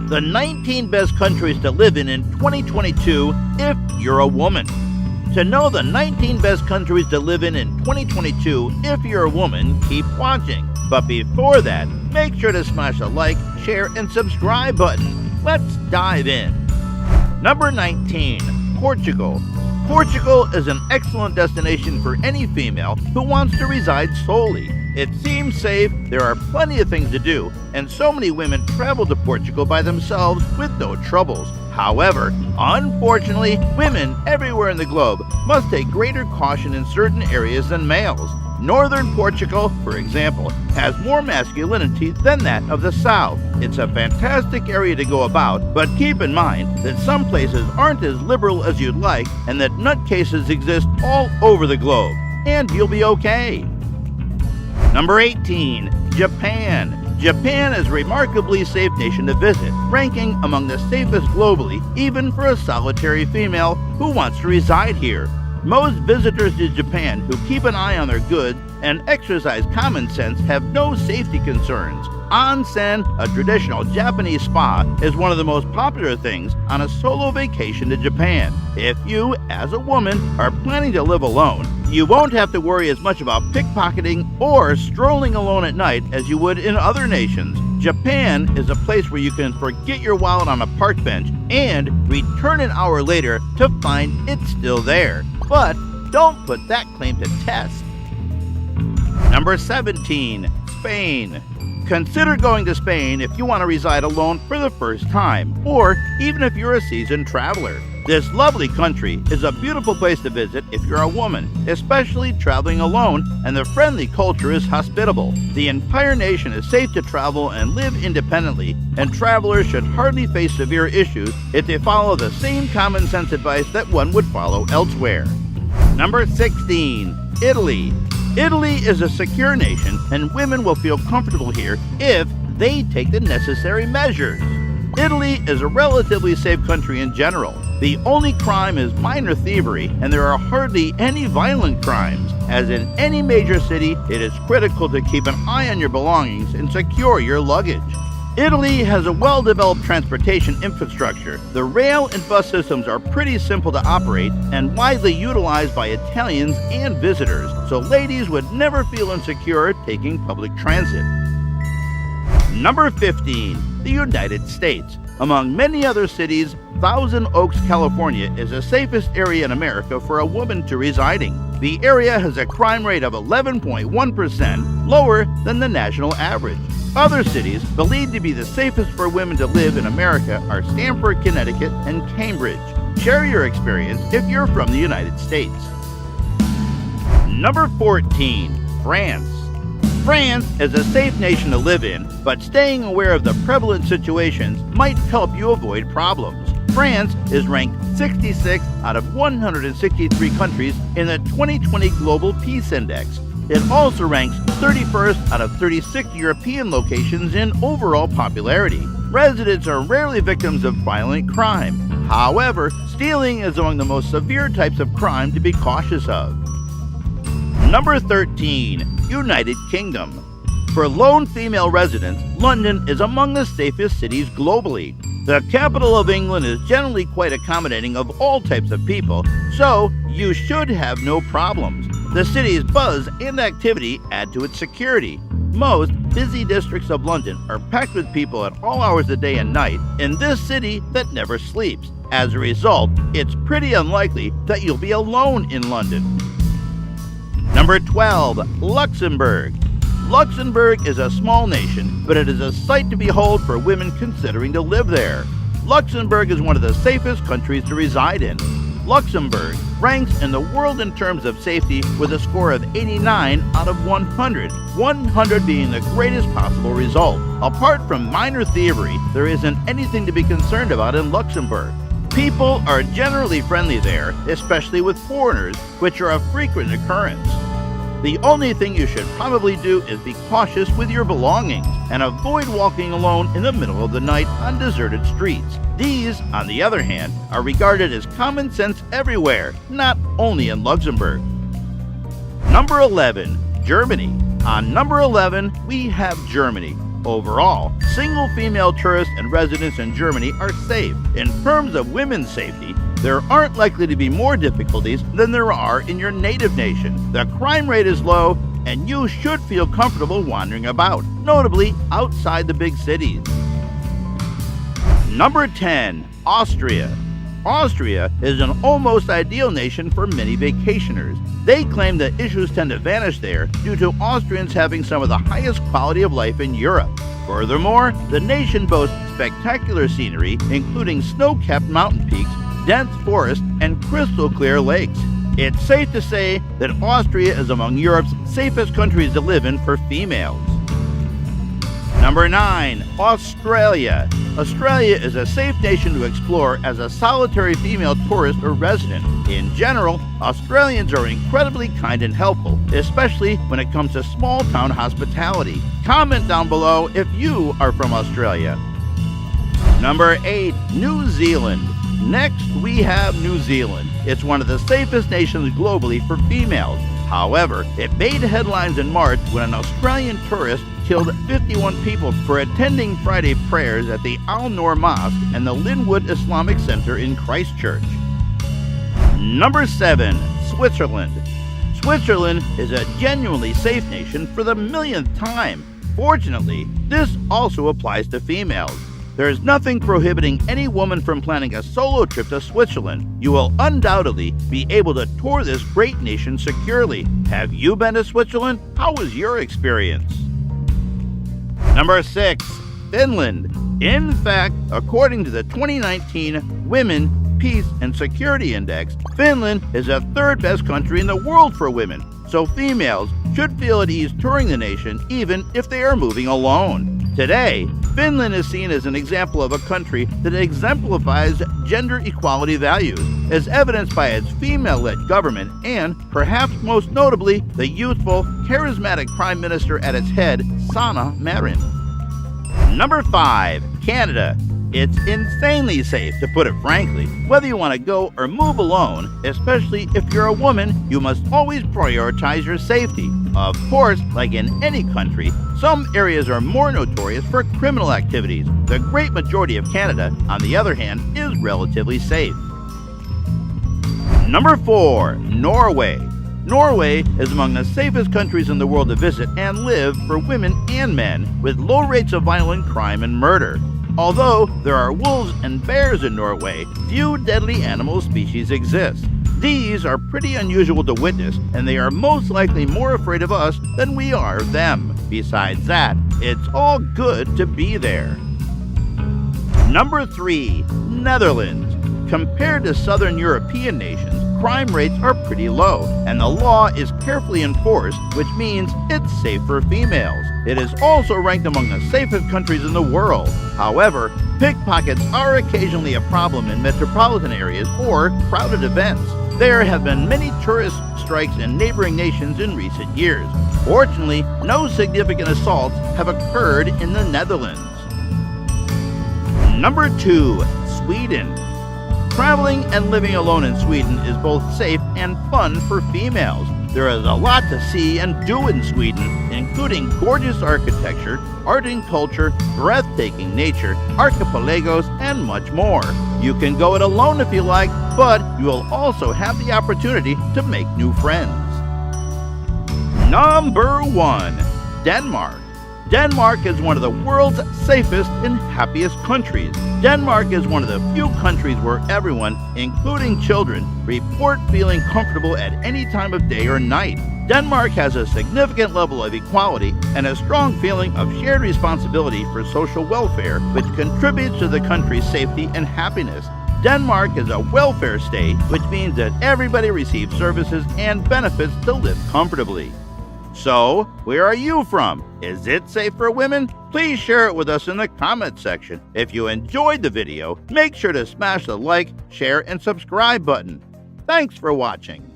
The 19 best countries to live in 2022 if you're a woman. To know the 19 best countries to live in 2022 if you're a woman, keep watching. But before that, make sure to smash the like, share, and subscribe button. Let's dive in. Number 19, Portugal. Portugal is an excellent destination for any female who wants to reside solely. It seems safe, there are plenty of things to do, and so many women travel to Portugal by themselves with no troubles. However, unfortunately, women everywhere in the globe must take greater caution in certain areas than males. Northern Portugal, for example, has more masculinity than that of the south. It's a fantastic area to go about, but keep in mind that some places aren't as liberal as you'd like and that nutcases exist all over the globe. And you'll be okay. Number 18, Japan. Japan is a remarkably safe nation to visit, ranking among the safest globally, even for a solitary female who wants to reside here. Most visitors to Japan who keep an eye on their goods and exercise common sense have no safety concerns. Onsen, a traditional Japanese spa, is one of the most popular things on a solo vacation to Japan. If you, as a woman, are planning to live alone, you won't have to worry as much about pickpocketing or strolling alone at night as you would in other nations. Japan is a place where you can forget your wallet on a park bench and return an hour later to find it's still there. But don't put that claim to test. Number 17, Spain. Consider going to Spain if you want to reside alone for the first time, or even if you're a seasoned traveler. This lovely country is a beautiful place to visit if you're a woman, especially traveling alone, and the friendly culture is hospitable. The entire nation is safe to travel and live independently, and travelers should hardly face severe issues if they follow the same common sense advice that one would follow elsewhere. Number 16, Italy. Italy is a secure nation, and women will feel comfortable here if they take the necessary measures. Italy is a relatively safe country in general. The only crime is minor thievery, and there are hardly any violent crimes. As in any major city, it is critical to keep an eye on your belongings and secure your luggage. Italy has a well-developed transportation infrastructure. The rail and bus systems are pretty simple to operate and widely utilized by Italians and visitors, so ladies would never feel insecure taking public transit. Number 15, the United States. Among many other cities, Thousand Oaks, California is the safest area in America for a woman to residing. The area has a crime rate of 11.1%, lower than the national average. Other cities believed to be the safest for women to live in America are Stamford, Connecticut, and Cambridge. Share your experience if you're from the United States. Number 14, France. France is a safe nation to live in, but staying aware of the prevalent situations might help you avoid problems. France is ranked 66 out of 163 countries in the 2020 Global Peace Index. It also ranks 31st out of 36 European locations in overall popularity. Residents are rarely victims of violent crime. However, stealing is among the most severe types of crime to be cautious of. Number 13, United Kingdom. For lone female residents, London is among the safest cities globally. The capital of England is generally quite accommodating of all types of people, so you should have no problems. The city's buzz and activity add to its security. Most busy districts of London are packed with people at all hours of day and night in this city that never sleeps. As a result, it's pretty unlikely that you'll be alone in London. Number 12, Luxembourg. Luxembourg is a small nation, but it is a sight to behold for women considering to live there. Luxembourg is one of the safest countries to reside in. Luxembourg ranks in the world in terms of safety with a score of 89 out of 100, 100 being the greatest possible result. Apart from minor thievery, there isn't anything to be concerned about in Luxembourg. People are generally friendly there, especially with foreigners, which are a frequent occurrence. The only thing you should probably do is be cautious with your belongings and avoid walking alone in the middle of the night on deserted streets. These, on the other hand, are regarded as common sense everywhere, not only in Luxembourg. Number 11, Germany. On number 11, we have Germany. Overall, single female tourists and residents in Germany are safe. In terms of women's safety, there aren't likely to be more difficulties than there are in your native nation. The crime rate is low, and you should feel comfortable wandering about, notably outside the big cities. Number 10. Austria. Austria is an almost ideal nation for many vacationers. They claim that issues tend to vanish there due to Austrians having some of the highest quality of life in Europe. Furthermore, the nation boasts spectacular scenery, including snow-capped mountain peaks, dense forests, and crystal-clear lakes. It's safe to say that Austria is among Europe's safest countries to live in for females. Number 9. Australia. Australia is a safe nation to explore as a solitary female tourist or resident. In general, Australians are incredibly kind and helpful, especially when it comes to small-town hospitality. Comment down below if you are from Australia. Number 8. New Zealand. Next, we have New Zealand. It's one of the safest nations globally for females. However, it made headlines in March when an Australian tourist killed 51 people for attending Friday prayers at the Al Noor Mosque and the Linwood Islamic Center in Christchurch. Number 7. Switzerland. Switzerland is a genuinely safe nation for the millionth time. Fortunately, this also applies to females. There is nothing prohibiting any woman from planning a solo trip to Switzerland. You will undoubtedly be able to tour this great nation securely. Have you been to Switzerland? How was your experience? Number 6. Finland. In fact, according to the 2019 Women, Peace, and Security Index, Finland is the third best country in the world for women, so females should feel at ease touring the nation even if they are moving alone. Today, Finland is seen as an example of a country that exemplifies gender equality values, as evidenced by its female-led government and, perhaps most notably, the youthful, charismatic Prime Minister at its head, Sanna Marin. Number 5. Canada. It's insanely safe, to put it frankly. Whether you want to go or move alone, especially if you're a woman, you must always prioritize your safety. Of course, like in any country, some areas are more notorious for criminal activities. The great majority of Canada, on the other hand, is relatively safe. Number 4. Norway. Norway is among the safest countries in the world to visit and live for women and men, with low rates of violent crime and murder. Although there are wolves and bears in Norway, few deadly animal species exist. These are pretty unusual to witness, and they are most likely more afraid of us than we are of them. Besides that, it's all good to be there. Number 3. Netherlands. Compared to southern European nations, crime rates are pretty low, and the law is carefully enforced, which means it's safe for females. It is also ranked among the safest countries in the world. However, pickpockets are occasionally a problem in metropolitan areas or crowded events. There have been many tourist strikes in neighboring nations in recent years. Fortunately, no significant assaults have occurred in the Netherlands. Number 2. Sweden. Traveling and living alone in Sweden is both safe and fun for females. There is a lot to see and do in Sweden, including gorgeous architecture, art and culture, breathtaking nature, archipelagos, and much more. You can go it alone if you like, but you will also have the opportunity to make new friends. Number 1. Denmark. Denmark is one of the world's safest and happiest countries. Denmark is one of the few countries where everyone, including children, report feeling comfortable at any time of day or night. Denmark has a significant level of equality and a strong feeling of shared responsibility for social welfare, which contributes to the country's safety and happiness. Denmark is a welfare state, which means that everybody receives services and benefits to live comfortably. So, where are you from? Is it safe for women? Please share it with us in the comments section. If you enjoyed the video, make sure to smash the like, share, and subscribe button. Thanks for watching.